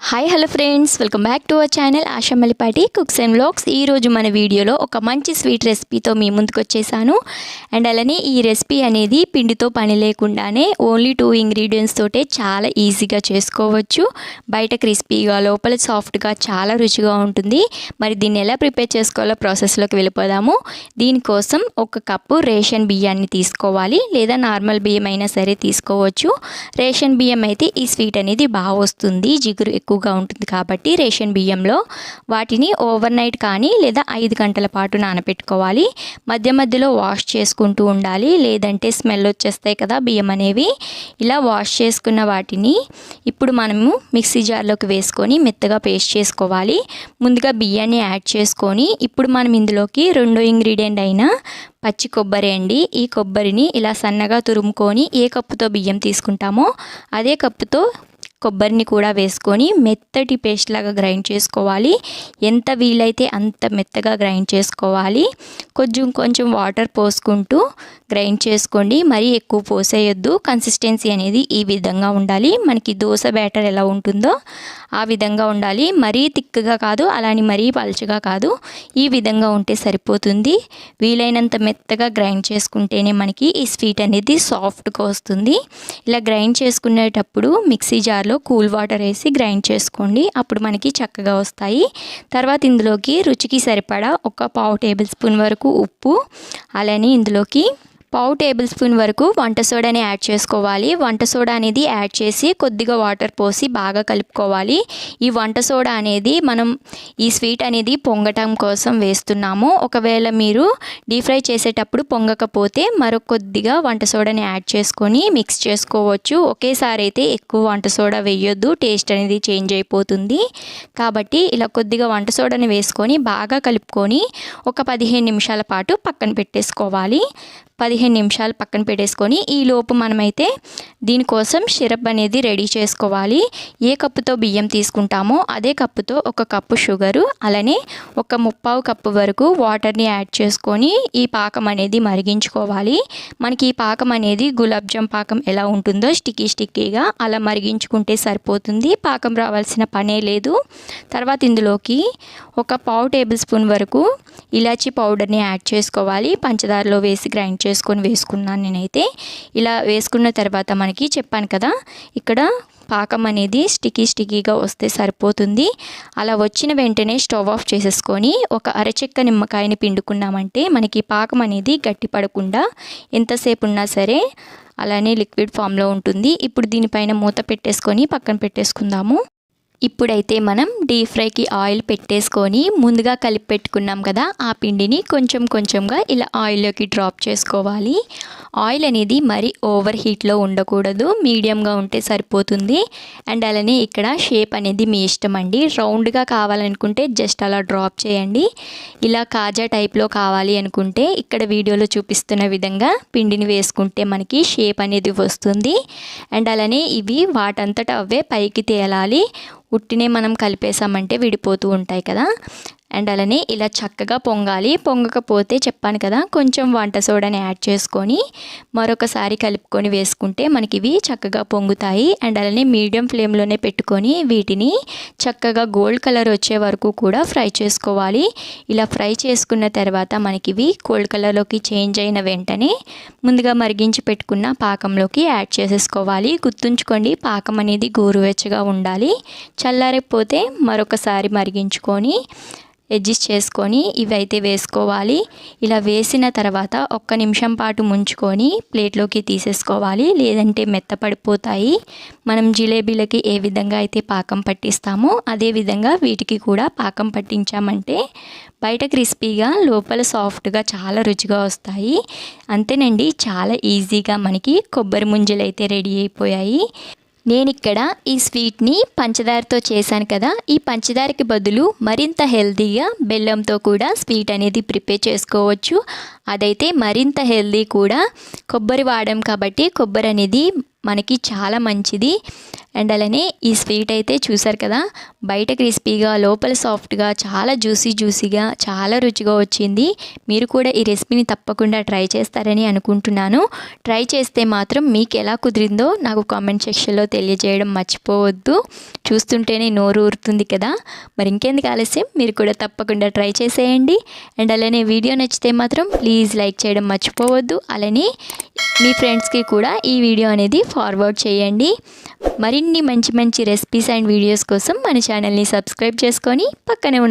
Hi hello friends, welcome back to our channel Asha Mallipati cooks and vlogs. ఈరోజు మన వీడియోలో ఒక మంచి స్వీట్ రెసిపీతో మీ ముందుకు వచ్చేసాను. అండ్ అలానే ఈ రెసిపీ అనేది పిండితో పని లేకుండానే ఓన్లీ 2 ఇంగ్రీడియంట్స్ తోటే చాలా ఈజీగా చేసుకోవచ్చు. బయట క్రిస్పీగా లోపల సాఫ్ట్గా చాలా రుచిగా ఉంటుంది. మరి దీన్ని ఎలా ప్రిపేర్ చేసుకోవాలో ప్రాసెస్లోకి వెళ్ళిపోదాము. దీనికోసం 1 కప్పు రేషన్ బియ్యాన్ని తీసుకోవాలి, లేదా నార్మల్ బియ్యం అయినా సరే తీసుకోవచ్చు. రేషన్ బియ్యం అయితే ఈ స్వీట్ అనేది బాగా వస్తుంది, జిగురు ఎక్కువగా ఉంటుంది కాబట్టి రేషన్ బియ్యంలో వాటిని ఓవర్ నైట్ కానీ లేదా 5 గంటల పాటు నానబెట్టుకోవాలి. మధ్య మధ్యలో వాష్ చేసుకుంటూ ఉండాలి, లేదంటే స్మెల్ వచ్చేస్తాయి కదా బియ్యం అనేవి. ఇలా వాష్ చేసుకున్న వాటిని ఇప్పుడు మనము మిక్సీ జార్లోకి వేసుకొని మెత్తగా పేస్ట్ చేసుకోవాలి. ముందుగా బియ్యాన్ని యాడ్ చేసుకొని ఇప్పుడు మనం ఇందులోకి రెండో ఇంగ్రీడియంట్ అయిన పచ్చి కొబ్బరి అండి. ఈ కొబ్బరిని ఇలా సన్నగా తురుముకొని ఏ కప్పుతో బియ్యం తీసుకుంటామో అదే కప్పుతో కొబ్బరిని కూడా వేసుకొని మెత్తటి పేస్ట్ లాగా గ్రైండ్ చేసుకోవాలి. ఎంత వీలైతే అంత మెత్తగా గ్రైండ్ చేసుకోవాలి. కొంచెం వాటర్ పోసుకుంటూ గ్రైండ్ చేసుకోండి, మరీ ఎక్కువ పోసేయొద్దు. కన్సిస్టెన్సీ అనేది ఈ విధంగా ఉండాలి. మనకి దోశ బ్యాటర్ ఎలా ఉంటుందో ఆ విధంగా ఉండాలి. మరీ థిక్గా కాదు, అలాని మరీ పల్చగా కాదు, ఈ విధంగా ఉంటే సరిపోతుంది. వీలైనంత మెత్తగా గ్రైండ్ చేసుకుంటేనే మనకి ఈ స్వీట్ అనేది సాఫ్ట్గా వస్తుంది. ఇలా గ్రైండ్ చేసుకునేటప్పుడు మిక్సీ జార్లో కూల్ వాటర్ వేసి గ్రైండ్ చేసుకోండి, అప్పుడు మనకి చక్కగా వస్తాయి. తర్వాత ఇందులోకి రుచికి సరిపడా 1 టేబుల్ స్పూన్ వరకు ఉప్పు, అలానే ఇందులోకి 1 టేబుల్ స్పూన్ వరకు వంట సోడాని యాడ్ చేసుకోవాలి. వంట సోడా అనేది యాడ్ చేసి కొద్దిగా వాటర్ పోసి బాగా కలుపుకోవాలి. ఈ వంట సోడా అనేది మనం ఈ స్వీట్ అనేది పొంగటం కోసం వేస్తున్నాము. ఒకవేళ మీరు డీప్ ఫ్రై చేసేటప్పుడు పొంగకపోతే కొద్దిగా వంట సోడాని యాడ్ చేసుకొని మిక్స్ చేసుకోవచ్చు. ఒకేసారి అయితే ఎక్కువ వంట సోడా వేయొద్దు, టేస్ట్ అనేది చేంజ్ అయిపోతుంది. కాబట్టి ఇలా కొద్దిగా వంట సోడాని వేసుకొని బాగా కలుపుకొని 15 నిమిషాల పాటు పక్కన పెట్టేసుకోవాలి. 15 నిమిషాలు పక్కన పెట్టేసుకొని ఈ లోపు మనమైతే దీనికోసం సిరప్ అనేది రెడీ చేసుకోవాలి. ఏ కప్పుతో బియ్యం తీసుకుంటామో అదే కప్పుతో 1 కప్పు షుగరు, అలానే 1/3 కప్పు వరకు వాటర్ని యాడ్ చేసుకొని ఈ పాకం అనేది మరిగించుకోవాలి. మనకి ఈ పాకం అనేది గులాబ్ జామ్ పాకం ఎలా ఉంటుందో స్టిక్కీగా అలా మరిగించుకుంటే సరిపోతుంది. పాకం రావాల్సిన పనే లేదు. తర్వాత ఇందులోకి 1/4 టేబుల్ స్పూన్ వరకు ఇలాచీ పౌడర్ని యాడ్ చేసుకోవాలి. పంచదారలో వేసి గ్రైండ్ చేసుకొని వేసుకున్నాను నేనైతే. ఇలా వేసుకున్న తర్వాత మనకి చెప్పాను కదా, ఇక్కడ పాకం అనేది స్టిక్కీగా వస్తే సరిపోతుంది. అలా వచ్చిన వెంటనే స్టవ్ ఆఫ్ చేసేసుకొని 1 అరచెక్క నిమ్మకాయని పిండుకున్నామంటే మనకి పాకం అనేది గట్టి పడకుండా ఎంతసేపు ఉన్నా సరే అలానే లిక్విడ్ ఫామ్లో ఉంటుంది. ఇప్పుడు దీనిపైన మూత పెట్టేసుకొని పక్కన పెట్టేసుకుందాము. ఇప్పుడైతే మనం డీప్ ఫ్రైకి ఆయిల్ పెట్టేసుకొని ముందుగా కలిపి పెట్టుకున్నాం కదా ఆ పిండిని కొంచెంగా ఇలా ఆయిల్లోకి డ్రాప్ చేసుకోవాలి. ఆయిల్ అనేది మరీ ఓవర్ హీట్లో ఉండకూడదు, మీడియంగా ఉంటే సరిపోతుంది. అండ్ అలానే ఇక్కడ షేప్ అనేది మీ ఇష్టం అండి. రౌండ్గా కావాలనుకుంటే జస్ట్ అలా డ్రాప్ చేయండి. ఇలా కాజా టైప్లో కావాలి అనుకుంటే ఇక్కడ వీడియోలో చూపిస్తున్న విధంగా పిండిని వేసుకుంటే మనకి షేప్ అనేది వస్తుంది. అండ్ అలానే ఇవి వాటంతట అవే పైకి తేలాలి. ఉట్టినే మనం కలిపేసామంటే విడిపోతూ ఉంటాయి కదా. అండ్ అలానే ఇలా చక్కగా పొంగాలి. పొంగకపోతే చెప్పాను కదా, కొంచెం వంట సోడాని యాడ్ చేసుకొని మరొకసారి కలుపుకొని వేసుకుంటే మనకి ఇవి చక్కగా పొంగుతాయి. అండ్ అలానే మీడియం ఫ్లేమ్లోనే పెట్టుకొని వీటిని చక్కగా గోల్డ్ కలర్ వచ్చే వరకు కూడా ఫ్రై చేసుకోవాలి. ఇలా ఫ్రై చేసుకున్న తర్వాత మనకి ఇవి గోల్డ్ కలర్లోకి చేంజ్ అయిన వెంటనే ముందుగా మరిగించి పెట్టుకున్న పాకంలోకి యాడ్ చేసేసుకోవాలి. గుర్తుంచుకోండి, పాకం అనేది గోరువెచ్చగా ఉండాలి. చల్లారకపోతే మరొకసారి మరిగించుకొని అడ్జస్ట్ చేసుకొని ఇవైతే వేసుకోవాలి. ఇలా వేసిన తర్వాత 1 నిమిషం పాటు ముంచుకొని ప్లేట్లోకి తీసేసుకోవాలి, లేదంటే మెత్తపడిపోతాయి. మనం జిలేబీలకి ఏ విధంగా అయితే పాకం పట్టిస్తామో అదే విధంగా వీటికి కూడా పాకం పట్టించామంటే బయట క్రిస్పీగా లోపల సాఫ్ట్గా చాలా రుచిగా వస్తాయి. అంతేనండి, చాలా ఈజీగా మనకి కొబ్బరి ముంజలు అయితే రెడీ అయిపోయాయి. నేను ఇక్కడ ఈ స్వీట్ని పంచదారతో చేశాను కదా, ఈ పంచదారకి బదులు మరింత హెల్తీగా బెల్లంతో కూడా స్వీట్ అనేది ప్రిపేర్ చేసుకోవచ్చు. అదైతే మరింత హెల్తీ కూడా. కొబ్బరి వాడాం కాబట్టి కొబ్బరి అనేది మనకి చాలా మంచిది. అండ్ అలానే ఈ స్వీట్ అయితే చూసారు కదా, బయట క్రిస్పీగా లోపల సాఫ్ట్గా చాలా జ్యూసీగా చాలా రుచిగా వచ్చింది. మీరు కూడా ఈ రెసిపీని తప్పకుండా ట్రై చేస్తారని అనుకుంటున్నాను. ట్రై చేస్తే మాత్రం మీకు ఎలా కుదిరిందో నాకు కామెంట్ సెక్షన్లో తెలియజేయడం మర్చిపోవద్దు. చూస్తుంటేనే నోరు ఊరుతుంది కదా. మరి ఇంకెందుకు ఆలస్యం, మీరు కూడా తప్పకుండా ట్రై చేసేయండి. అండ్ అలానే వీడియో నచ్చితే మాత్రం ప్లీజ్ లైక్ చేయడం మర్చిపోవద్దు. అలానే మీ ఫ్రెండ్స్కి కూడా ఈ వీడియో అనేది ఫార్వర్డ్ చేయండి. మరిన్ని మంచి రెసిపీస్ అండ్ వీడియోస్ కోసం మన ఛానల్ని సబ్స్క్రైబ్ చేసుకొని పక్కనే ఉన్న